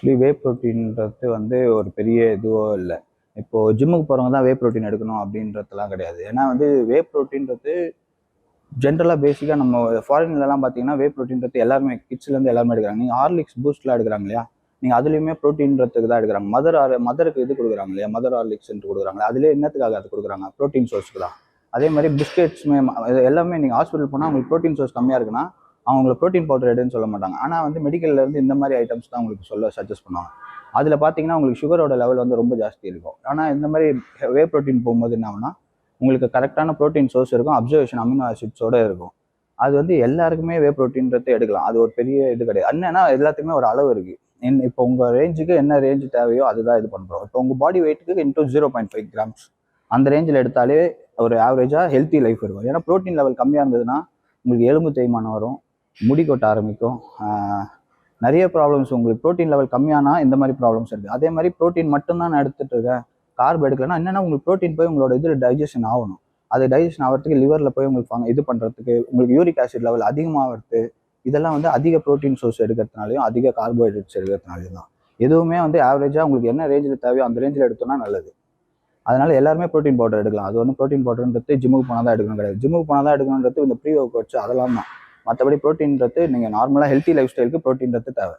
Actually வே ப்ரோட்டீன்றது வந்து ஒரு பெரிய இதுவோ இல்லை. இப்போது ஜிம்முக்கு போகிறவங்க தான் வே ப்ரோட்டீன் எடுக்கணும் அப்படின்றதுலாம் கிடையாது. ஏன்னா வந்து வே ப்ரோட்டீன்றது ஜென்ரலாக பேசிக்காக நம்ம ஃபாரின்லலாம் பார்த்தீங்கன்னா வே ப்ரோட்டீன்றது எல்லாருமே கிட்ஸ்லேருந்து எல்லாருமே எடுக்கிறாங்க. நீங்கள் ஹார்லிக்ஸ் பூஸ்ட்லாம் எடுக்கிறாங்க இல்லையா, நீங்கள் அதுலேயுமே ப்ரோட்டீன்றதுக்கு தான் எடுக்கிறாங்க. மதருக்கு இது கொடுக்குறாங்க இல்லையா, மதர் ஹார்லிக்ஸ்ன்ட்டு கொடுக்குறாங்களே, அதுலேயே என்னத்துக்காக அது கொடுக்குறாங்க? ப்ரோட்டீன் சோர்ஸ்க்கு தான். அதே மாதிரி பிஸ்கெட்ஸுமே எல்லாமே நீங்கள் ஹாஸ்பிட்டல் போனால் உங்களுக்கு ப்ரோட்டீன் சோர்ஸ் கம்மியாக இருக்குன்னா அவங்கள ப்ரோட்டீன் பவுடர் எடுன்னு சொல்ல மாட்டாங்க. ஆனால் வந்து மெடிக்கல்லேருந்து இந்த மாதிரி ஐட்டம்ஸ் தான் உங்களுக்கு சஜஸ்ட் பண்ணுவாங்க. அதில் பார்த்தீங்கன்னா உங்களுக்கு சுகரோட லெவல் வந்து ரொம்ப ஜாஸ்தி இருக்கும். ஆனால் இந்த மாதிரி வே ப்ரோட்டீன் போகும்போது என்ன ஆகுனா உங்களுக்கு கரெக்டான ப்ரோட்டீன் சோர்ஸ் இருக்கும், அப்சர்வேஷன் அமினோ ஆசிட்ஸோடு இருக்கும். அது வந்து எல்லாருக்குமே வே ப்ரோட்டீன்றதை எடுக்கலாம். அது ஒரு பெரிய இது கிடையாது. என்னன்னா எல்லாத்துக்குமே ஒரு அளவு இருக்குது. இப்போ உங்கள் ரேஞ்சுக்கு என்ன ரேஞ்சு தேவையோ அதுதான் இது பண்ணுறோம். இப்போ உங்கள் பாடி வெயிட்டுக்கு இன்டூ 0.5 கிராம்ஸ் அந்த ரேஞ்சில் எடுத்தாலே ஒரு ஆவரேஜாக ஹெல்த்தி லைஃப் இருக்கும். ஏன்னா ப்ரோட்டீன் லெவல் கம்மியாக இருந்ததுன்னா உங்களுக்கு எலும்பு தேய்மானம் வரும், முடி கொட்ட ஆரம்பிக்கும், நிறைய ப்ராப்ளம்ஸ். உங்களுக்கு ப்ரோட்டீன் லெவல் கம்மியானா இந்த மாதிரி ப்ராப்ளம்ஸ் இருக்குது. அதே மாதிரி ப்ரோட்டீன் மட்டும்தான் நான் எடுத்துகிட்டு இருக்கேன், கார்ப் எடுக்கலன்னா என்னென்னா உங்களுக்கு ப்ரோட்டீன் போய் உங்களோட இதில் டைஜஷன் ஆகணும். அது டைஜஷன் ஆகிறதுக்கு லிவரில் போய் உங்களுக்கு இது பண்ணுறதுக்கு உங்களுக்கு யூரிக் ஆசிட் லெவல் அதிகமாகிறது, இதெல்லாம் வந்து அதிக ப்ரோட்டீன் சோர்ஸ் எடுக்கிறதுனாலையும் அதிக கார்போஹைட்ரேட்ஸ் எடுக்கிறதுனாலையும் தான். எதுவுமே வந்து ஆவரேஜாக உங்களுக்கு என்ன ரேஞ்சில் தேவையோ அந்த ரேஞ்சில் எடுத்தோம்னா நல்லது. அதனால எல்லாருமே ப்ரோட்டீன் பவுடர் எடுக்கலாம். அது வந்து ப்ரோட்டீன் பவுடர்ன்றது ஜிம்முக்கு போனால் தான் எடுக்கணும் கிடையாது. ஜிம்முக்கு போனால் தான் எடுக்கணுன்றது இந்த ப்ரீ ஒர்க் அவுட்ஸ் அதெல்லாம் தான். மற்றபடி ப்ரோட்டீன்றது நீங்கள் நார்மலாக ஹெல்த்தி லைஃப் ஸ்டைலுக்கு ப்ரோட்டீன்றது தேவை.